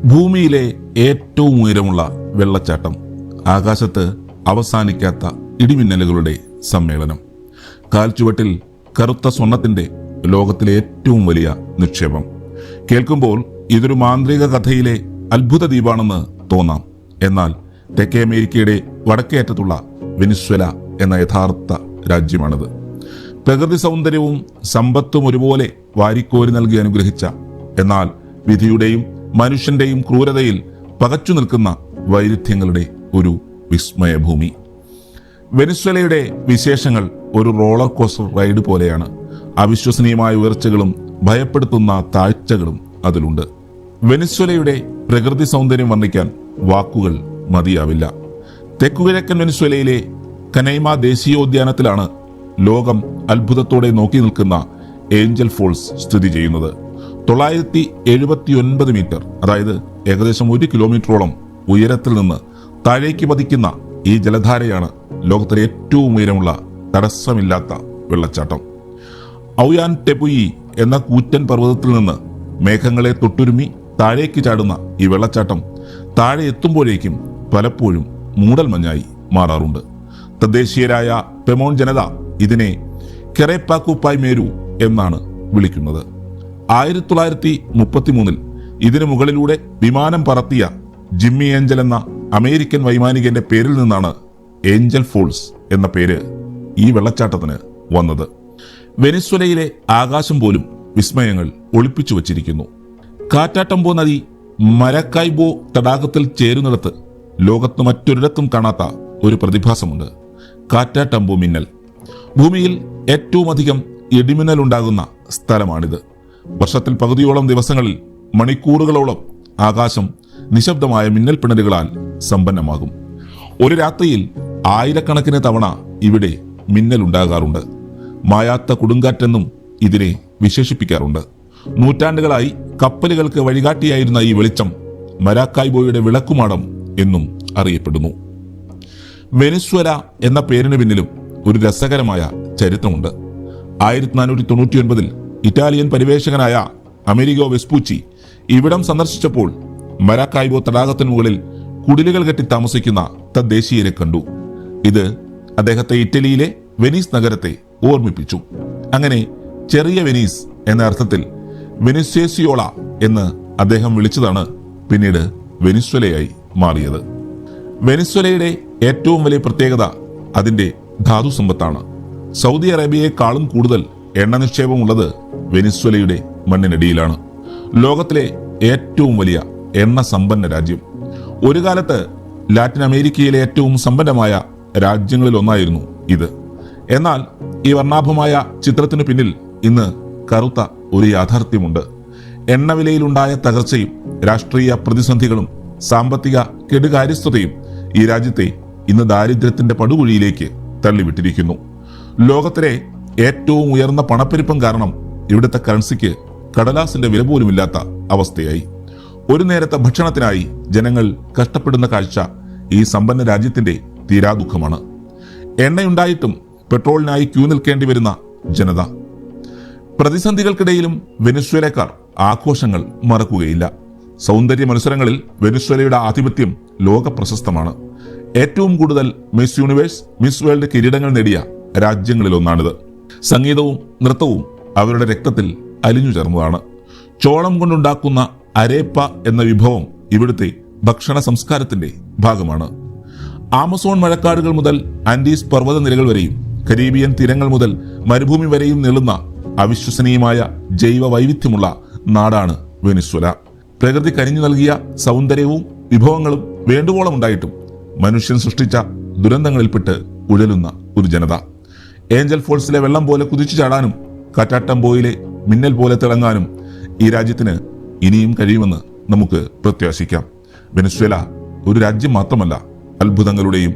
ഭൂമിയിലെ ഏറ്റവും ഉയരമുള്ള വെള്ളച്ചാട്ടം, ആകാശത്ത് അവസാനിക്കാത്ത ഇടിമിന്നലുകളുടെ സമ്മേളനം, കാൽച്ചുവട്ടിൽ കറുത്ത സ്വർണത്തിന്റെ ലോകത്തിലെ ഏറ്റവും വലിയ നിക്ഷേപം. കേൾക്കുമ്പോൾ ഇതൊരു മാന്ത്രിക കഥയിലെ അത്ഭുത ദ്വീപാണെന്ന് തോന്നാം. എന്നാൽ തെക്കേ അമേരിക്കയുടെ വടക്കേ അറ്റത്തുള്ള വെനിസ്വേല എന്ന യഥാർത്ഥ രാജ്യമാണിത്. പ്രകൃതി സൗന്ദര്യവും സമ്പത്തും ഒരുപോലെ വാരിക്കോരി നൽകി അനുഗ്രഹിച്ച, എന്നാൽ വിധിയുടെയും മനുഷ്യന്റെയും ക്രൂരതയിൽ പകച്ചു നിൽക്കുന്ന വൈരുദ്ധ്യങ്ങളുടെ ഒരു വിസ്മയഭൂമി. വെനിസ്വേലയുടെ വിശേഷങ്ങൾ ഒരു റോളർ കോസ്റ്റർ റൈഡ് പോലെയാണ്. അവിശ്വസനീയമായ ഉയർച്ചകളും ഭയപ്പെടുത്തുന്ന താഴ്ചകളും അതിലുണ്ട്. വെനിസ്വേലയുടെ പ്രകൃതി സൗന്ദര്യം വർണ്ണിക്കാൻ വാക്കുകൾ മതിയാവില്ല. തെക്കുകിഴക്കൻ വെനിസ്വേലയിലെ കനൈമ ദേശീയോദ്യാനത്തിലാണ് ലോകം അത്ഭുതത്തോടെ നോക്കി നിൽക്കുന്ന ഏഞ്ചൽ ഫോൾസ് സ്ഥിതി ചെയ്യുന്നത്. 979 മീറ്റർ, അതായത് ഏകദേശം 1 കിലോമീറ്ററോളം ഉയരത്തിൽ നിന്ന് താഴേക്ക് പതിക്കുന്ന ഈ ജലധാരയാണ് ലോകത്തിലെ ഏറ്റവും ഉയരമുള്ള തടസ്സമില്ലാത്ത വെള്ളച്ചാട്ടം. ഔയാൻ ടെപുയി എന്ന കൂറ്റൻ പർവ്വതത്തിൽ നിന്ന് മേഘങ്ങളെ തൊട്ടുരുമ്മി താഴേക്ക് ചാടുന്ന ഈ വെള്ളച്ചാട്ടം താഴെ എത്തുമ്പോഴേക്കും പലപ്പോഴും മൂടൽമഞ്ഞായി മാറാറുണ്ട്. തദ്ദേശീയരായ പെമോൺ ജനത ഇതിനെ കെറേപ്പാക്കുപ്പായ് മേരു എന്നാണ് വിളിക്കുന്നത്. 1933 ഇതിനു മുകളിലൂടെ വിമാനം പറത്തിയ ജിമ്മി ഏഞ്ചൽ എന്ന അമേരിക്കൻ വൈമാനികന്റെ പേരിൽ നിന്നാണ് ഏഞ്ചൽ ഫോൾസ് എന്ന പേര് ഈ വെള്ളച്ചാട്ടത്തിന് വന്നത്. വെനിസ്വേലയിലെ ആകാശം പോലും വിസ്മയങ്ങൾ ഒളിപ്പിച്ചു വച്ചിരിക്കുന്നു. കാറ്റാട്ടംബോ നദി മരക്കായ്ബോ തടാകത്തിൽ ചേരുന്നിടത്ത് ലോകത്ത് മറ്റൊരിടത്തും കാണാത്ത ഒരു പ്രതിഭാസമുണ്ട്: കാറ്റാട്ടംബോ മിന്നൽ. ഭൂമിയിൽ ഏറ്റവും അധികം ഇടിമിന്നൽ ഉണ്ടാകുന്ന സ്ഥലമാണിത്. വർഷത്തിൽ പകുതിയോളം ദിവസങ്ങളിൽ മണിക്കൂറുകളോളം ആകാശം നിശബ്ദമായ മിന്നൽ പിണരുകളാൽ സമ്പന്നമാകും. ഒരു രാത്രിയിൽ ആയിരക്കണക്കിന് തവണ ഇവിടെ മിന്നൽ ഉണ്ടാകാറുണ്ട്. മായാത്ത കൊടുങ്കാറ്റെന്നും ഇതിനെ വിശേഷിപ്പിക്കാറുണ്ട്. നൂറ്റാണ്ടുകളായി കപ്പലുകൾക്ക് വഴികാട്ടിയായിരുന്ന ഈ വെളിച്ചം മരാക്കായ്ബോയുടെ വിളക്കുമാടം എന്നും അറിയപ്പെടുന്നു. വെനിസ്വേല എന്ന പേരിന് പിന്നിലും ഒരു രസകരമായ ചരിത്രമുണ്ട്. 1499 ഇറ്റാലിയൻ പരിവേഷകനായ അമേരിഗോ വെസ്പൂച്ചി ഇവിടം സന്ദർശിച്ചപ്പോൾ മരാക്കായ്ബോ തടാകത്തിന് മുകളിൽ കുടിലുകൾ കെട്ടി താമസിക്കുന്ന തദ്ദേശീയരെ കണ്ടു. ഇത് അദ്ദേഹത്തെ ഇറ്റലിയിലെ വെനീസ് നഗരത്തെ ഓർമ്മിപ്പിച്ചു. അങ്ങനെ ചെറിയ വെനീസ് എന്ന അർത്ഥത്തിൽ വെനിസ്വേസിയോള എന്ന് അദ്ദേഹം വിളിച്ചതാണ് പിന്നീട് വെനിസ്വേലയായി മാറിയത്. വെനിസ്വേലയുടെ ഏറ്റവും വലിയ പ്രത്യേകത അതിന്റെ ധാതു സമ്പത്താണ്. സൗദി അറേബ്യയെക്കാളും കൂടുതൽ എണ്ണ നിക്ഷേപമുള്ളത് വെനിസ്വേലയുടെ മണ്ണിനടിയിലാണ്. ലോകത്തിലെ ഏറ്റവും വലിയ എണ്ണ സമ്പന്ന രാജ്യം. ഒരു കാലത്ത് ലാറ്റിൻ അമേരിക്കയിലെ ഏറ്റവും സമ്പന്നമായ രാജ്യങ്ങളിൽ ഒന്നായിരുന്നു ഇത്. എന്നാൽ ഈ വർണ്ണാഭമായ ചിത്രത്തിനു പിന്നിൽ ഇന്ന് കറുത്ത ഒരു യാഥാർത്ഥ്യമുണ്ട്. എണ്ണവിലയിലുണ്ടായ തകർച്ചയും രാഷ്ട്രീയ പ്രതിസന്ധികളും സാമ്പത്തിക കെടുകാര്യസ്ഥതയും ഈ രാജ്യത്തെ ഇന്ന് ദാരിദ്ര്യത്തിന്റെ പടുകുഴിയിലേക്ക് തള്ളിവിട്ടിരിക്കുന്നു. ലോകത്തിലെ ഏറ്റവും ഉയർന്ന പണപ്പെരുപ്പം കാരണം ഇവിടുത്തെ കറൻസിക്ക് കടലാസിന്റെ വില പോലുമില്ലാത്ത അവസ്ഥയായി. ഒരു നേരത്തെ ഭക്ഷണത്തിനായി ജനങ്ങൾ കഷ്ടപ്പെടുന്ന കാഴ്ച ഈ സമ്പന്ന രാജ്യത്തിന്റെ തീരാദുഃഖമാണ്. എണ്ണയുണ്ടായിട്ടും പെട്രോളിനായി ക്യൂ നിൽക്കേണ്ടി വരുന്ന ജനത. പ്രതിസന്ധികൾക്കിടയിലും വെനിസ്വേലക്കാർ ആഘോഷങ്ങൾ മറക്കുകയില്ല. സൗന്ദര്യ മത്സരങ്ങളിൽ വെനിസ്വേലയുടെ ആധിപത്യം ലോക പ്രശസ്തമാണ്. ഏറ്റവും കൂടുതൽ മിസ് യൂണിവേഴ്സ്, മിസ് വേൾഡ് കിരീടങ്ങൾ നേടിയ രാജ്യങ്ങളിലൊന്നാണിത്. സംഗീതവും നൃത്തവും അവരുടെ രക്തത്തിൽ അലിഞ്ഞു ചേർന്നതാണ്. ചോളം കൊണ്ടുണ്ടാക്കുന്ന അരേപ്പ എന്ന വിഭവം ഇവിടുത്തെ ഭക്ഷണ സംസ്കാരത്തിന്റെ ഭാഗമാണ്. ആമസോൺ മഴക്കാടുകൾ മുതൽ ആൻഡീസ് പർവ്വതനിരകൾ വരെയും കരീബിയൻ തീരങ്ങൾ മുതൽ മരുഭൂമി വരെയും നീളുന്ന അവിശ്വസനീയമായ ജൈവ വൈവിധ്യമുള്ള നാടാണ് വെനിസ്വേല. പ്രകൃതി കരിഞ്ഞു നൽകിയ സൗന്ദര്യവും വിഭവങ്ങളും വേണ്ടുവോളം ഉണ്ടായിട്ടും മനുഷ്യൻ സൃഷ്ടിച്ച ദുരന്തങ്ങളിൽപ്പെട്ട് ഉഴലുന്ന ഒരു ജനത. ഏഞ്ചൽ ഫോൾസിലെ വെള്ളം പോലെ കുതിച്ചു ചാടാനും കാറ്റാട്ടംബോയിലെ മിന്നൽ പോലെ തിളങ്ങാനും ഈ രാജ്യത്തിന് ഇനിയും കഴിയുമെന്ന് നമുക്ക് പ്രത്യാശിക്കാം. വെനിസ്വേല ഒരു രാജ്യം മാത്രമല്ല, അത്ഭുതങ്ങളുടെയും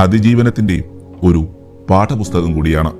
അതിജീവനത്തിന്റെയും ഒരു പാഠപുസ്തകം കൂടിയാണ്.